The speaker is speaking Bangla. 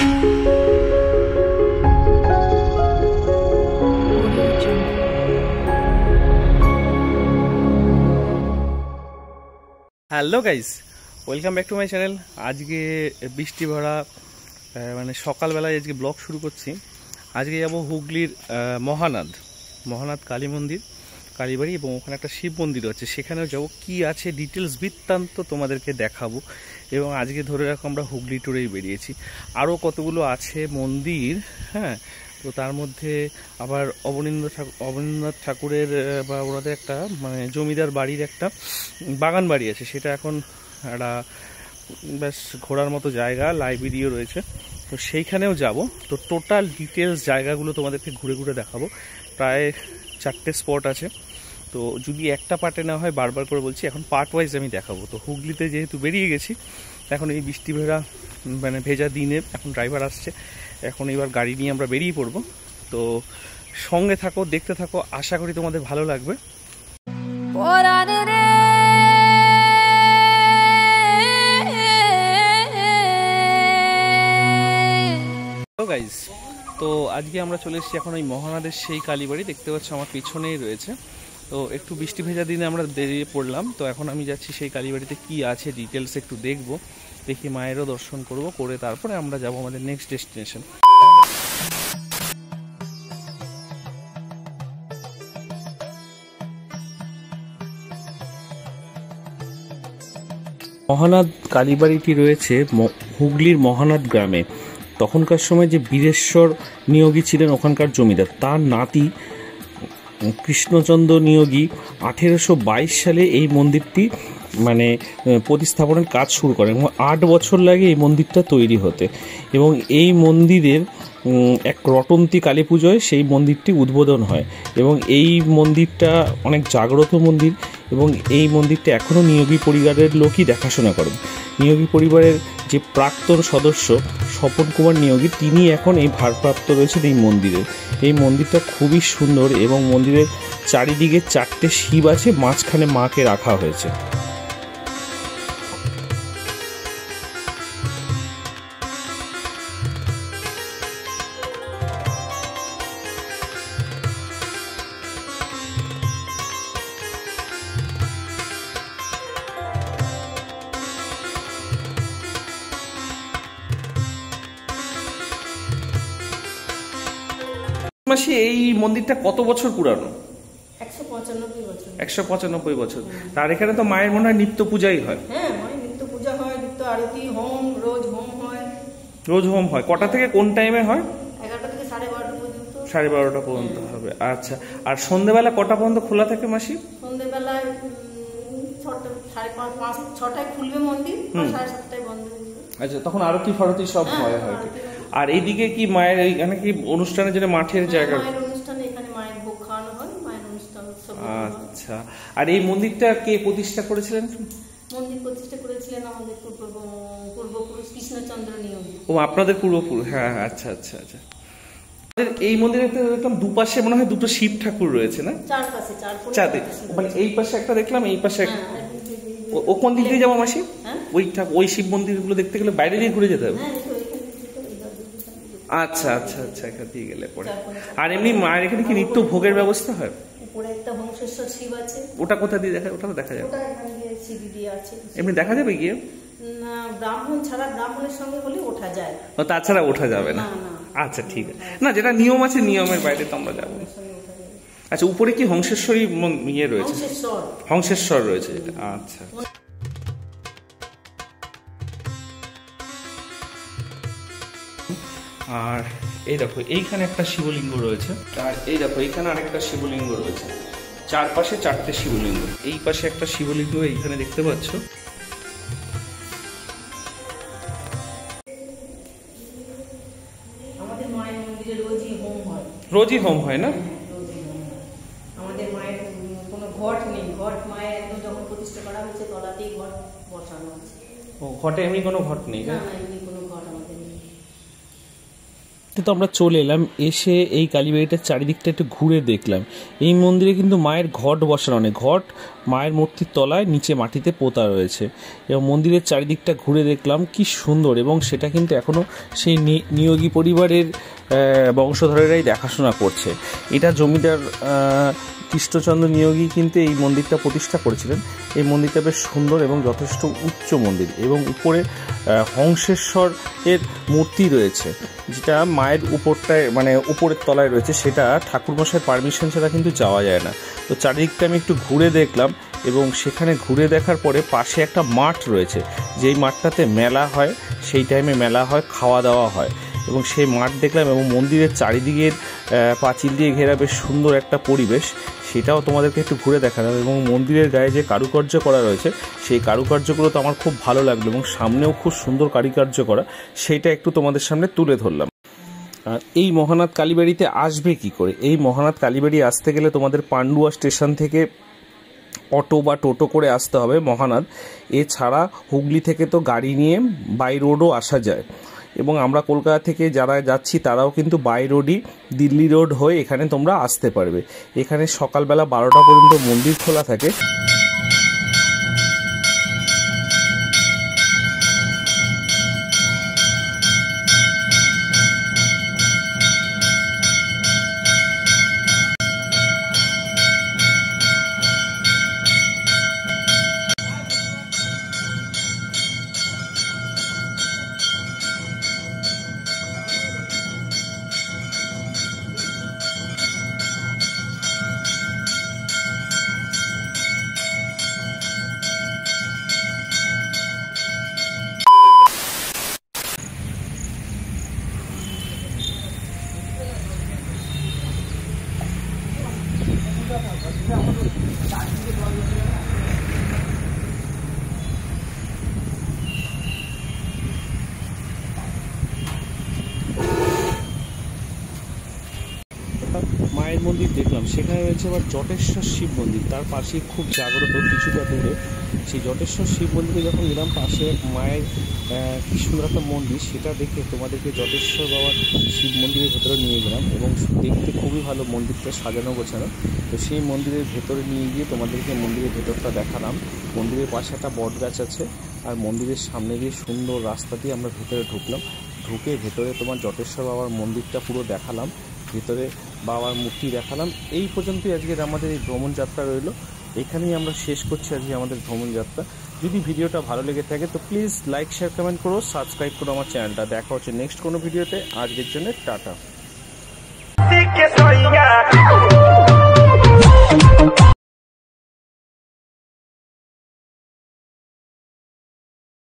Hello guys, welcome back to my channel. আজকে বৃষ্টি ভরা মানে সকালবেলায় আজকে ব্লগ শুরু করছি। আজকে যাব হুগলির মহানাদ কালী মন্দির, কালীবাড়ি, এবং ওখানে একটা শিব মন্দির আছে, সেখানেও যাবো। কি আছে ডিটেলস বৃত্তান্ত তোমাদেরকে দেখাবো। এবং আজকে ধরে রাখো আমরা হুগলি ট্যুরেই বেরিয়েছি। আরও কতগুলো আছে মন্দির, হ্যাঁ। তো তার মধ্যে আবার অবনীন্দ্রনাথ ঠাকুরের বা ওনাদের একটা মানে জমিদার বাড়ির একটা বাগান বাড়ি আছে, সেটা এখন একটা বেশ ঘোরার মতো জায়গা, লাইব্রেরিও রয়েছে, তো সেইখানেও যাব। তো টোটাল ডিটেলস জায়গাগুলো তোমাদেরকে ঘুরে ঘুরে দেখাবো। প্রায় 4টে স্পট আছে, তো যদি একটা পার্টে না হয়, বারবার করে বলছি, এখন পার্ট ওয়াইজ আমি দেখাবো। তো হুগলিতে যেহেতু বেরিয়ে গেছি, এখন এই বৃষ্টি ভেজা দিনে এখন ড্রাইভার আসছে, এখন এবার গাড়ি নিয়ে আমরা বেরিয়ে পড়বো। তো সঙ্গে থাকো, দেখতে থাকো, আশা করি তোমাদের ভালো লাগবে। গাইজ, তো আজকে আমরা চলে এসেছি এখন ওই মহানাদের সেই কালীবাড়ি, দেখতে পাচ্ছ আমার পিছনেই রয়েছে। তো একটু বৃষ্টি ভেজা দিনে আমরা বেরিয়ে পড়লাম। তো এখন আমি যাচ্ছি সেই কালীবাড়িতে, কি আছে ডিটেলস একটু দেখবো, দেখি মায়েরও দর্শন করব, করে তারপরে আমরা যাব আমাদের নেক্সট ডেস্টিনেশন। মহানাদ কালীবাড়িটি রয়েছে হুগলির মহানাদ গ্রামে। তখনকার সময় যে বীরেশ্বর নিয়োগী ছিলেন ওখানকার জমিদার, তার নাতি কৃষ্ণচন্দ্র নিয়োগী 1822 সালে এই মন্দিরটি মানে প্রতিস্থাপনের কাজ শুরু করেন, এবং 8 বছর লাগে এই মন্দিরটা তৈরি হতে। এবং এই মন্দিরের এক রটন্তী কালী পুজোয় সেই মন্দিরটি উদ্বোধন হয়, এবং এই মন্দিরটা অনেক জাগ্রত মন্দির, এবং এই মন্দিরটা এখনও নিয়োগী পরিবারের লোকই দেখাশোনা করেন। নিয়োগী পরিবারের যে প্রাক্তন সদস্য স্বপন কুমার নিয়োগী, তিনি এখন এই ভারপ্রাপ্ত রয়েছেন এই মন্দিরের। এই মন্দিরটা খুবই সুন্দর, এবং মন্দিরের চারিদিকে 4টে শিব আছে, মাঝখানে মাকে রাখা হয়েছে। মাসি, এই মন্দিরটা কত বছর পুরানো? 195 বছর। তার এখানে তো মায়ের মনে হয় নিত্য পূজাই হয়। হ্যাঁ, মায়ের নিত্য পূজা হয়, নিত্য আরতি, হোম, রোজ হোম হয়। কটা থেকে কোন টাইমে হয়? 11টা থেকে 12:30 পর্যন্ত। 12:30 পর্যন্ত হবে, আচ্ছা। আর সন্ধ্যেবেলা কটা পর্যন্ত খোলা থাকে মাসি? সন্ধ্যেবেলায় 6টায় খুলবে মন্দির, 7:30টায় বন্ধ হবে। আচ্ছা, তখন আরতি ফারতি সব হয় হয়তো। আর এইদিকে কি মায়ের এইখানে কি অনুষ্ঠানের জন্য মাঠের জায়গা? অনুষ্ঠানে এখানে মায়ের ভোগ খাওয়ানো হয়, মায়ের অনুষ্ঠান উৎসব। আচ্ছা, আর এই মন্দিরটা কে প্রতিষ্ঠা করেছিলেন? মন্দির প্রতিষ্ঠা করেছিলেন আমাদের পূর্বপুরুষ কৃষ্ণচন্দ্র নিয়োগী। ও, আপনাদের পূর্বপুরুষ। হ্যাঁ, আচ্ছা। এই মন্দিরে দেখলাম দুপাশে মনে হয় 2টো শিব ঠাকুর রয়েছে, না? চারপাশে, মানে এই পাশে একটা দেখলাম, এই পাশে একটা। ও কোন দিক দিয়ে যাবো মাসি? ওই শিব মন্দিরগুলো দেখতে গেলে বাইরে দিয়ে ঘুরে যেতে হবে? আচ্ছা, এখান দিয়ে গেলে পরে। আর এমনি মায়ের এখানে কি নিত্য ভোগের ব্যবস্থা হয়? উপরে একটা হংসেশ্বর শিব আছে। ওটা কোথা দিয়ে দেখা? ওটা তো দেখা যাবে। ওটা এখানে দিয়ে সিঁড়ি দিয়ে আছে। এমনি দেখা যাবে গিয়ে? না, ব্রাহ্মণের সঙ্গে হলে ওঠা যায়। ও, তাছাড়া ওঠা যাবে না? আচ্ছা, ঠিক আছে। না, যেটা নিয়ম আছে, নিয়মের বাইরে তো আমরা যাবো। আচ্ছা, উপরে কি হংসেশ্বরী ইয়ে রয়েছে? হংসেশ্বর রয়েছে, আচ্ছা। আর এই দেখো, এইখানে একটা শিবলিঙ্গ রয়েছে, আর এই দেখো এইখানে আরেকটা শিবলিঙ্গ রয়েছে। চারপাশে 4টে শিবলিঙ্গ। এই পাশে একটা শিবলিঙ্গ এইখানে দেখতে পাচ্ছ। আমাদের মায়ের মন্দিরে রোজই হোম হয়, না? আমাদের মায়ের কোনো ঘট নেই। ঘট মায়ের একদম যখন প্রতিষ্ঠা করা হয়েছে তলাতেই ঘট বসানো আছে। ও, ঘটে এমনি কোনো ঘট নেই? না, এমনি কোনো ঘট আমাদের নেই। তো আমরা চলে এলাম, এসে এই কালীবাড়িটার চারিদিকটা একটু ঘুরে দেখলাম। এই মন্দিরে কিন্তু মায়ের ঘট বসানো নেই, ঘট মায়ের মূর্তির তলায় নিচে মাটিতে পোতা রয়েছে। এবং মন্দিরের চারিদিকটা ঘুরে দেখলাম কি সুন্দর, এবং সেটা কিন্তু এখনও সেই নিয়োগী পরিবারের বংশধরেরাই দেখাশোনা করছে। এটা জমিদার কৃষ্ণচন্দ্র নিয়োগী কিন্তু এই মন্দিরটা প্রতিষ্ঠা করেছিলেন। এই মন্দিরটা বেশ সুন্দর এবং যথেষ্ট উচ্চ মন্দির, এবং উপরে হংসেশ্বরের মূর্তি রয়েছে, যেটা মায়ের উপরটায় মানে উপরের তলায় রয়েছে। সেটা ঠাকুরমশাইয়ের পারমিশন ছাড়া কিন্তু যাওয়া যায় না। তো চারিদিকটা আমি একটু ঘুরে দেখলাম, এবং সেখানে ঘুরে দেখার পরে পাশে একটা মাঠ রয়েছে, যেই মাঠটাতে মেলা হয়, সেই টাইমে মেলা হয়, খাওয়া দাওয়া হয়, এবং সেই মাঠ দেখলাম। এবং মন্দিরের চারিদিকের পাঁচিল দিয়ে ঘেরা বেশ সুন্দর একটা পরিবেশ, সেটাও তোমাদেরকে একটু ঘুরে দেখালাম। এবং মন্দিরের গায়ে যে কারুকার্য করা রয়েছে, সেই কারুকার্যগুলো তো আমার খুব ভালো লাগলো, এবং সামনেও খুব সুন্দর কারুকার্য করা, সেইটা একটু তোমাদের সামনে তুলে ধরলাম। আর এই মহানাথ কালীবাড়িতে আসবে কি করে? এই মহানাথ কালীবাড়ি আসতে গেলে তোমাদের পান্ডুয়া স্টেশন থেকে অটো বা টোটো করে আসতে হবে মহানাথ। এছাড়া হুগলি থেকে তো গাড়ি নিয়ে বাই রোডও আসা যায়, এবং আমরা কলকাতা থেকে যারা যাচ্ছি তারাও কিন্তু বাই রোডই দিল্লি রোড হয়ে এখানে তোমরা আসতে পারবে। এখানে সকালবেলা 12টা পর্যন্ত মন্দির খোলা থাকে। মায়ের মন্দির দেখলাম, সেখানে রয়েছে আবার জটেশ্বর শিব মন্দির, তার পাশে খুব জাগ্রত কিছুটা দূরে। সেই জটেশ্বর শিব মন্দিরে যখন গেলাম, পাশে মায়ের কি সুন্দর একটা মন্দির, সেটা দেখে তোমাদেরকে জটেশ্বর বাবার শিব মন্দিরের ভেতরে নিয়ে গেলাম, এবং দেখতে খুবই ভালো, মন্দিরটা সাজানো গোছানো। তো সেই মন্দিরের ভেতরে নিয়ে গিয়ে তোমাদেরকে মন্দিরের ভেতরটা দেখালাম। মন্দিরের পাশে একটা বট গাছ আছে, আর মন্দিরের সামনে দিয়ে সুন্দর রাস্তা দিয়ে আমরা ভেতরে ঢুকলাম। ঢুকে ভেতরে তোমার জটেশ্বর বাবার মন্দিরটা পুরো দেখালাম, ভেতরে বাবার মূর্তি দেখালাম। এই পর্যন্তই আজকের আমাদের এই ভ্রমণ যাত্রা রইল। এখানেই আমরা শেষ করছি আজকে আমাদের ভ্রমণ যাত্রা। যদি ভিডিওটা ভালো লেগে থাকে তো প্লিজ লাইক, শেয়ার, কমেন্ট করো, সাবস্ক্রাইব করো আমার চ্যানেলটা। দেখা হচ্ছে নেক্সট কোনো ভিডিওতে। আজকের জন্য টাটা।